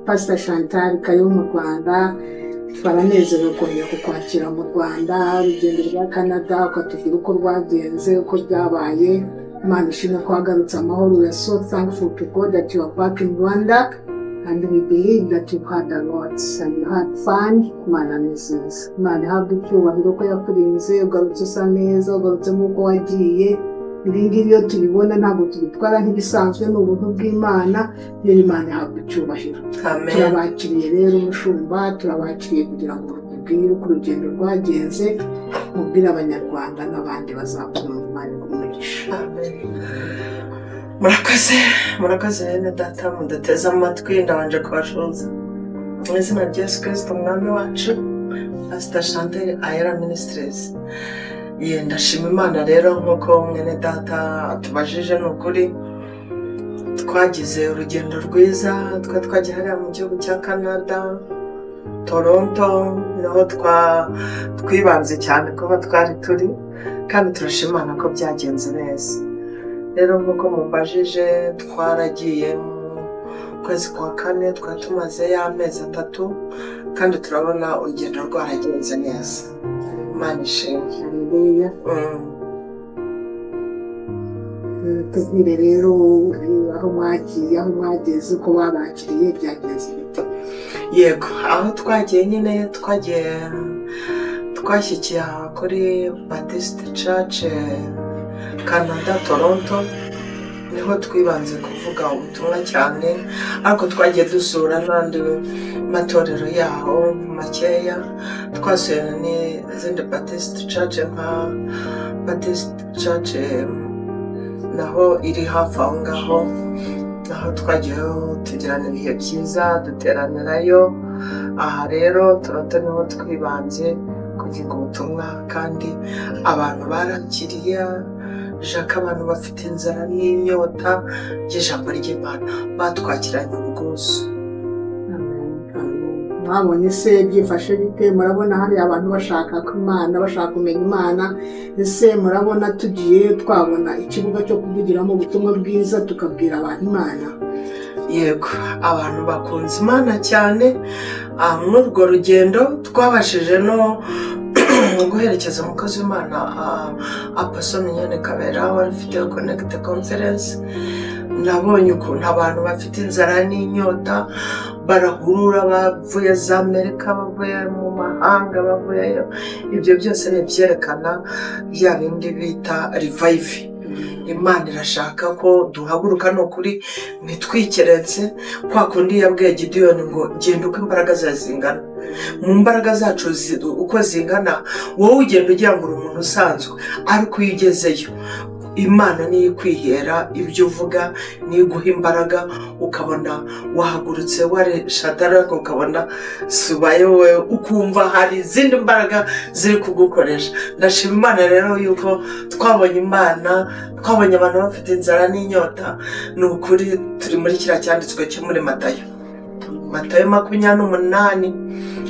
Pastor Chantal Kayo mu Rwanda. Twaranezerewe kongera kukwakira mu Rwanda, urugendo rwa Canada ukatubwira uko rwagenze, uko byabaye. Imana ishimwe ko wagarutse amahoro. We are so thankful to God that you are back in Rwanda, and we believe that you had a lot and you had fun. Imana nziza, Imana ihabwe icyubahiro ko yakurinze, ugarutse usa neza, ugarutse nk'uko wagiye. Ibi ngibi iyo tubibona ntabwo tubitwara nk'ibisanzwe, ni ubuntu bw'Imana. Iyo Imana ihabwe icyubahiro. Turabakiriye rero umushumba, turabakiriye kugira ngo mubwire uko urugendo rwagenze, mubwire abanyarwanda n'abandi bazakumva Imana umugisha. Murakoze bene data mudateze amatwi, ndabanje kubashuza mu izina rya Yesu Kristo umwami wacu. Pastor Chantal Ayera Ministries. Ndashima Imana rero nk'uko mwene data tubajije, ni ukuri twagize urugendo rwiza. Twagiye hariya mu gihugu cya Canada, Toronto, niho twibanze cyane kuba twari turi, kandi turashima Imana ko byagenze neza. Rero nk'uko mubajije, twaragiye mu kwezi kwa kane, twari tumazeyo amezi 3, kandi turabona urugendo rwaragenze neza. Imana ishimwe. Tubwire rero aho mwagiye, aho mwageze, uko babakiriye, byagenze bite? Yego, aho twagiye nyine twashyikiye kuri Baptist Church Canada Toronto, niho twibanze kuvuga ubutumwa cyane, ariko twagiye dusura n'andi matorero yaho makeya. Twasuye n'izindi Baptist Church nka Baptist Church naho iri hafi aho ngaho, naho twagiyeho tugirana ibihe byiza, duteranirayo. Aha rero Toronto niho twibanze kugira ubutumwa, kandi abantu barakiriye jaka, abantu bafite inzara n'inyota by'ijambo ry'Imana batwakiranye ubwuzu. Mwabonye se byifashe bite? Murabona hari abantu bashaka Imana, bashaka kumenya Imana. Ese murabona tugiye twabona ikibuga cyo kuvugiramo ubutumwa bwiza tukabwira abantu Imana? Yego, abantu bakunze Imana cyane. Muri urwo rugendo twabashije no guherekeza umukozi w'Imana Apostle Mignone Kabera, wari ufite Connect Conference. Nabonye ukuntu abantu bafite inzara n'inyota barahurura, bavuye za Amerika, bavuye mu mahanga, bavuyeyo. Ibyo byose ni byerekana bya bindi bita revive. Imana irashaka ko duhaguruka, ni ukuri ntitwikeretse, kwa kundi yabwiye Gideyoni ngo genda uko imbaraga zingana. Mu mbaraga zacu uko zingana, wowe ugenda ugira ngo uri umuntu usanzwe, ariko iyo ugezeyo Imana niyo ikwihera ibyo uvuga, niyo iguha imbaraga, ukabona wahagurutse wari Shadaraka, ukabona subaye wowe, ukumva hari izindi mbaraga ziri kugukoresha. Ndashima Imana rero yuko twabonye Imana, twabonye abantu bafite inzara n'inyota. Ni ukuri turi muri kiriya cyanditswe cyo muri Matayo 28,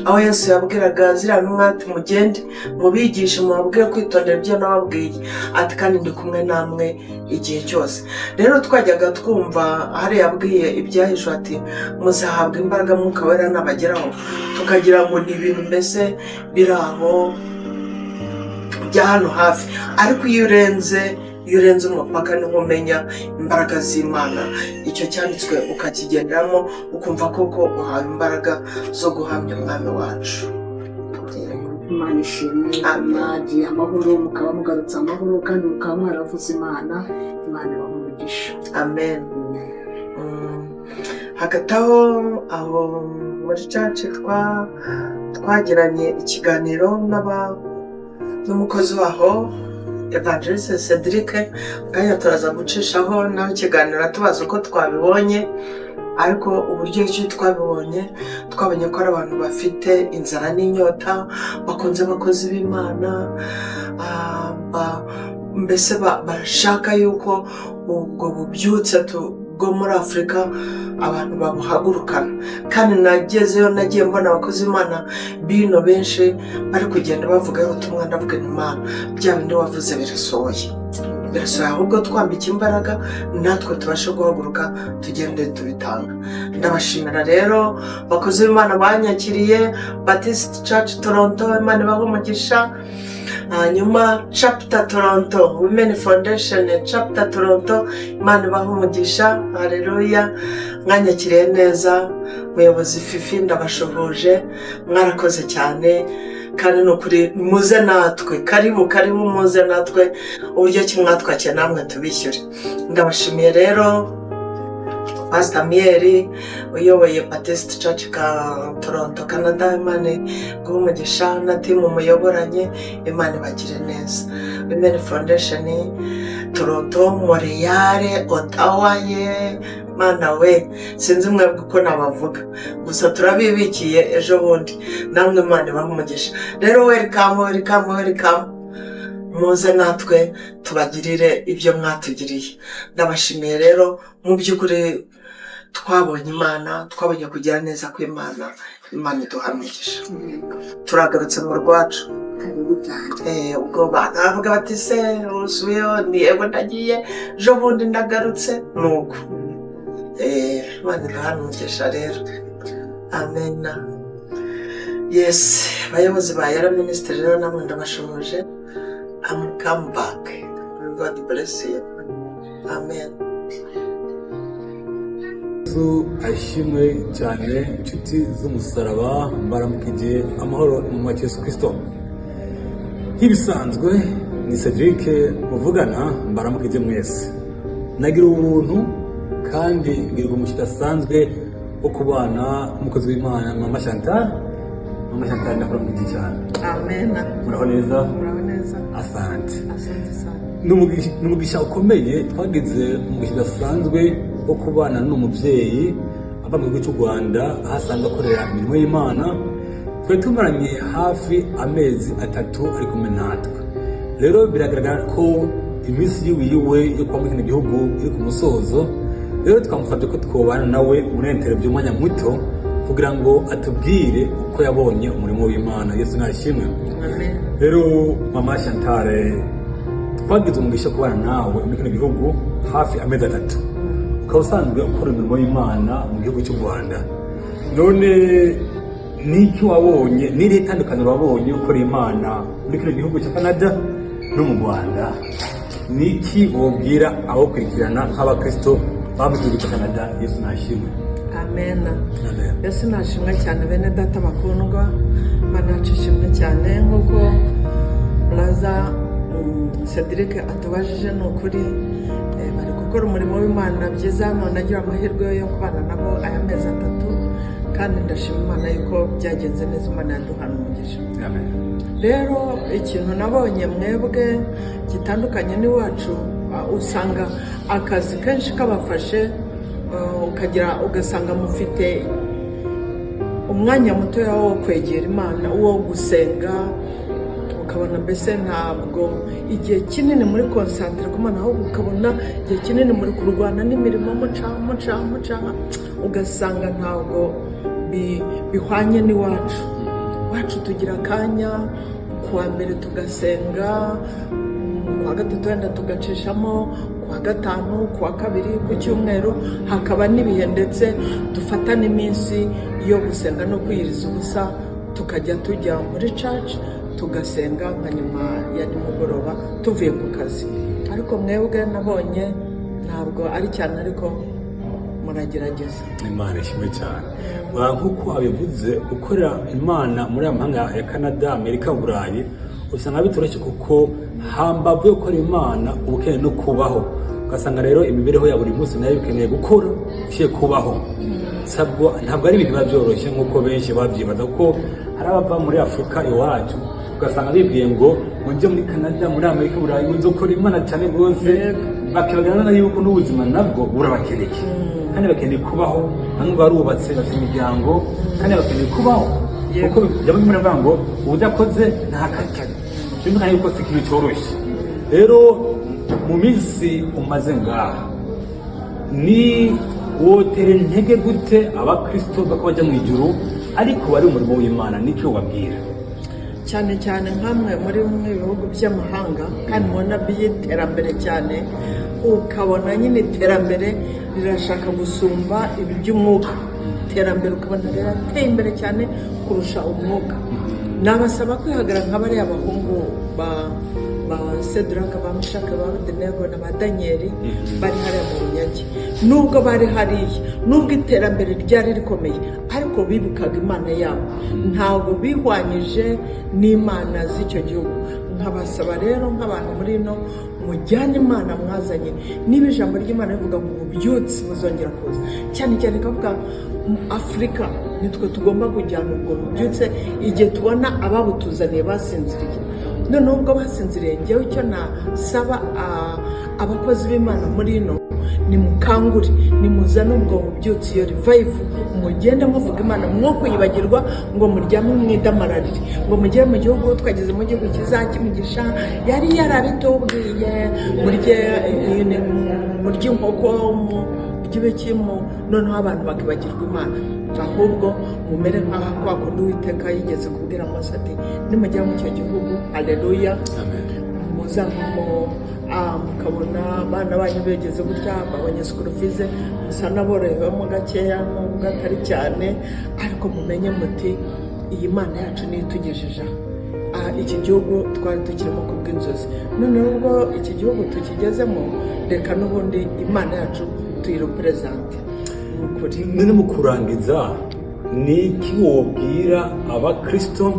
aho Yesu yabwiraga ziriya ntumwa ati mugende mubigishe, mubabwire kwitondera ibyo nababwiye, ati kandi ndi kumwe namwe igihe cyose. Rero twajyaga twumva hari yabwiye ibyahishwe ati muzahabwa imbaraga Mwuka Wera nabageraho, tukagira ngo ni ibintu mbese biri aho bya hano hafi. Ariko iyo urenze umupaka niho umenya imbaraga z'Imana. Icyo cyanditswe ukakigenderamo, ukumva koko uhawe imbaraga zo guhamya umwami wacu. Imana ishimwe. Mwagiye amahoro, mukaba mugarutse amahoro, kandi mukaba mwaravuze Imana. Imana ibahe umugisha. Amen. Hagati aho muri church twagiranye ikiganiro n'umukozi waho Evangeliste Cedric, kandi turaza gucishaho naho ikiganiro tubaza uko twabibonye. Ariko uburyo icyo twabibonye, twabonye ko ari abantu bafite inzara n'inyota, bakunze abakozi b'Imana, mbese bashaka yuko ubwo bubyutse bwo muri Afurika abantu babuhagurukana. Kandi nagezeyo nagiye mbona abakozi b'Imana bino benshi bari kugenda bavuga ubutumwa, ndavuga Imana bya bindi wavuze birasohoye. birasaba ahubwo twambika imbaraga natwe tubashe guhaguruka tugende tubitanga. Ndabashimira rero bakozi b'Imana banyakiriye Baptist Church Toronto, Imana ibahe umugisha. Hanyuma Chapter Toronto, Women Foundation Chapter Toronto, Imana ibahe umugisha. Haleluya. Mwanyakiriye neza, muyobozi Fifi ndabashoboje, mwarakoze cyane kandi nukuri muze natwe, karibu muze natwe, uburyo ki mwatwakiye namwe tubishyure. Ndabashimiye rero Pastor Mieri uyoboye Baptist Church ka Toronto Canada, Imana guha umugisha na timu muyoboranye, Imana ibagire neza. Women Foundation Toronto, Montreal, Ottawa, Mana we sinzi mwebwe uko nabavuga, gusa turabibikiye ejo bundi, namwe Imana ibahe umugisha. Rero welcome muze natwe tubagirire ibyo mwatugiriye. Ndabashimiye rero, mu by'ukuri twabonye Imana, twabonye kugira neza kw'Imana, Imana iduha umugisha. Turagarutse mu rwacu. Ubwo banavuga bati se usubiyeho, ni yego ndagiye ejo bundi ndagarutse, nuko Imana iduha umugisha rero. Amen. Yes, bayobozi ba Yara Ministry rero namwe ndabashoboje. I'm come back. God bless you. Amen. Yesu ashimwe cyane, inshuti z'umusaraba, mbaramukije amahoro mu mwami Yesu Kristo. Nk'ibisanzwe ni Cedric muvugana, mbaramukije mwese. Nagira ubuntu kandi ngirwa umugisha udasanzwe wo kubana n'umukozi w'Imana Mama Chantal. Mama Chantal ndakuramukije cyane. Amen. Muraho neza? Muraho neza. Asante. Asante sana. N'umugisha ukomeye, twagize umugisha udasanzwe wo kubana n'umubyeyi ava mu gihugu cy'u Rwanda, aho asanzwe akorera imirimo y'Imana. Twari tumaranye hafi amezi 3 ari kumwe natwe. Rero biragaragara ko iminsi yiwe yo kuba muri kino gihugu iri ku musozo. Rero twamufashe ko twobana nawe muri interview y'umwanya muto kugira ngo atubwire uko yabonye umurimo w'Imana. Yesu nashimwe. Amen. Rero Mama Chantal, twagize umugisha kubana nawe muri kino gihugu hafi amezi 3. Ukaba usanzwe ukora imirimo y'Imana mu gihugu cy'u Rwanda. None niki wabonye, n'iri tandukaniro wabonye ukora Imana muri kino gihugu cya Canada no mu Rwanda? Niki wobwira abo kurikirana nk'abakristo ba mu gihugu cya Canada? Yesu nashimwe. Amen. Yesu nashimwe cyane, bene data bakundwa, Mana nshimwe cyane nk'uko Blaza Cedric atubajije. N'ukuri bari gukora umurimo w'Imana byiza, none agira amahirwe yo kubana nabo aya mezi 3, kandi ndashima Imana yuko byagenze neza, Imana yaduhana umugisha. Amen. Rero ikintu nabonye mwebwe gitandukanye n'iwacu, usanga akazi kenshi kabafashe, ugasanga mufite umwanya muto wo kwegera Imana, wo gusenga, ukabona mbese ntabwo igihe kinini muri concentre ku Mana, ahubwo ukabona igihe kinini muri kurwana n'imirimo muca, ugasanga ntabwo bihwanye n'iwacu. Wacu tugira akanya, kuwa mbere tugasenga, kuwa gatatu wenda tugacishamo, kuwa gatanu, kuwa kabiri, ku cyumweru hakaba n'ibihe ndetse dufata n'iminsi yo gusenga no kwiyiriza ubusa, tukajya tujya muri church tugasenga nka nyuma ya nimugoroba tuvuye ku kazi. Ariko mwebwe nabonye ntabwo ari cyane, ariko muragerageza. Imana ishimwe cyane. Nk'uko abivuze, gukorera Imana muri amahanga ya Canada, Amerika, Burayi, usanga bitoroshye kuko hambavu yo gukora Imana ubukeneye no kubaho. Ugasanga rero imibereho ya buri munsi nayo bikeneye gukora ugiye kubaho. Ntabwo ari ibintu biba byoroshye nk'uko benshi babyibaza, kuko hari abava muri Afurika iwacu ugasanga bibwiye ngo njye muri Canada, muri Amerika, Burayi nzo gukora Imana cyane rwose, bakibagirana yuko n'ubuzima nabwo burabakeneye, kandi bakeneye kubaho. Bamwe barubatse, bafite imiryango, kandi bakeneye kubaho, kuko byaba bimuravuga ngo udakoze nta kakari. Byumvikana yuko si ikintu cyoroshye. Rero mu minsi umaze ngaha, ni wotere intege gute abakristo bako bajya mu ijuru ariko bari umurimo w'Imana? Nicyo wabwira? cyane cyane nk'amwe muri bimwe bihugu by'amahanga kandi mubona by'iterambere cyane, ukabona nyine iterambere rirashaka gusumba ibi by'umwuka. Iterambere ukabona rirateye imbere cyane kurusha umwuka. Nabasaba kwihagarara nka bariya bahungu ba Sedraka, ba Meshaki, ba Abedenego na ba Danyeli bari hariya mu bunyage. Nubwo bari hariya, nubwo iterambere ryari rikomeye, ariko bibukaga Imana yabo, ntabwo bihwanyije n'Imana z'icyo gihugu. Nkabasaba rero nk'abantu muri ino mujyane Imana mwazanye, niba ijambo ry'Imana rivuga ngo ububyutse buzongera kuza, cyane cyane kavuga Afurika, nitwe tugomba kujyana ubwo bubyutse igihe tubona ababutuzaniye basinziriye. None ubwo basinziriye, njyewe icyo nasaba abakozi b'Imana muri ino, nimukangure, nimuzane ubwo bubyutse, iyo revive, mugende muvuga Imana, mwo kuyibagirwa ngo muryame mwidamararire, ngo mugere mu gihugu, twageze mu gihugu kizakimugisha, yari yarabitubwiye, murye inkoko, by'ibikimo, noneho abantu bakibagirwa Imana. Ahubwo mumere nka kwa kundi Uwiteka yigeze kubwira Mose ati, nimugera mu cyo gihugu, haleluya, muzavamo mukabona abana banyu begeze gutya, babonye school fees, musa n'aborohewemo gakeya nubwo atari cyane, ariko mumenye muti iyi Mana yacu niyo itugejeje iki gihugu twari tukirimo kubw'inzozi. None ubwo iki gihugu tukigezemo, reka n'ubundi Imana yacu tuyirepresente. None mu kurangiza, ni iki wobwira abakristo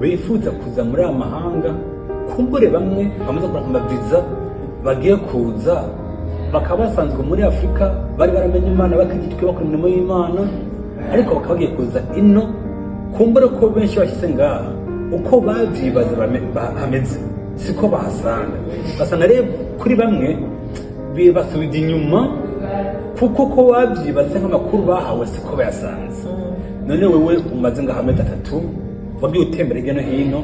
bifuza kuza muri amahanga, kumbure bamwe bamaze kuranga amaviza bagiye kuza, bakaba basanzwe muri Afurika, bari baramenye Imana, bakigitwe bakora imirimo y'Imana, ariko bakaba bagiye kuza ino, kumbure ko benshi bashyize ngaha uko babyibaza hameze siko bahasanga. Basanga rero kuri bamwe bibasubira inyuma, kuko ko babyibaza nk'amakuru bahawe siko bayasanze. None wewe umaze ngaha amezi 3, wagiye utembera hirya no hino,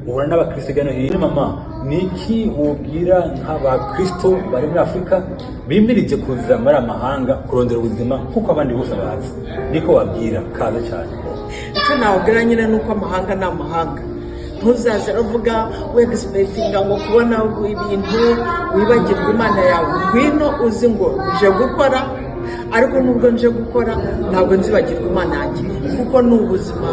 uhura n'abakristo hirya no hino. Mama, niki wobwira nk'abakristo bari muri Afurika bimirije kuza muri amahanga kurondera ubuzima kuko abandi bose bazi? Niko wabwira kaza cyane. Icyo nawubwira nyine nuko amahanga ni amahanga. Ntuzaze uvuga wegisipetinga ngo kubona ibintu wibagirwa Imana yawe. Ngwino uzi ngo nje gukora, ariko nubwo nje gukora ntabwo nzibagirwa Imana yanjye, kuko ni ubuzima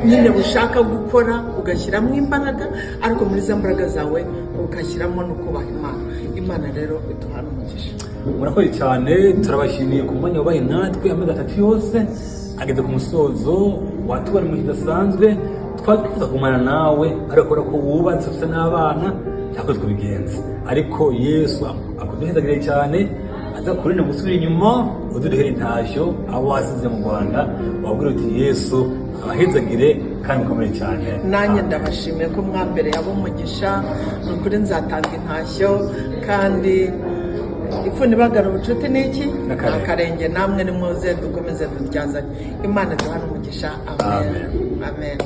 nyine bushaka gukora, ugashyiramo imbaraga, ariko muri za mbaraga zawe ugashyiramo no kubaha Imana. Imana rero iduhana umugisha. Murakoze cyane, turabashimiye ku mwanya wabaye natwe amezi 3 yose, ageze ku musozo watubari mu kidasanzwe. Twifuza kumana nawe, ariko ko wubatse ufite n'abana, cyako twabigenza, ariko Yesu akuduhezagire cyane, aza kurina gusubira inyuma, uduhere intashyo abo wasize mu Rwanda, wabwira uti Yesu abahezagire kandi ukomeye cyane. Nanjye ndabashimiye ko mwambere yabo umugisha, nukuri nzatanga intashyo, kandi ifuni bagara ubucuti niki akarenge, namwe nimuze dukomeze turyazanye. Imana duhana umugisha. Amen. Amen.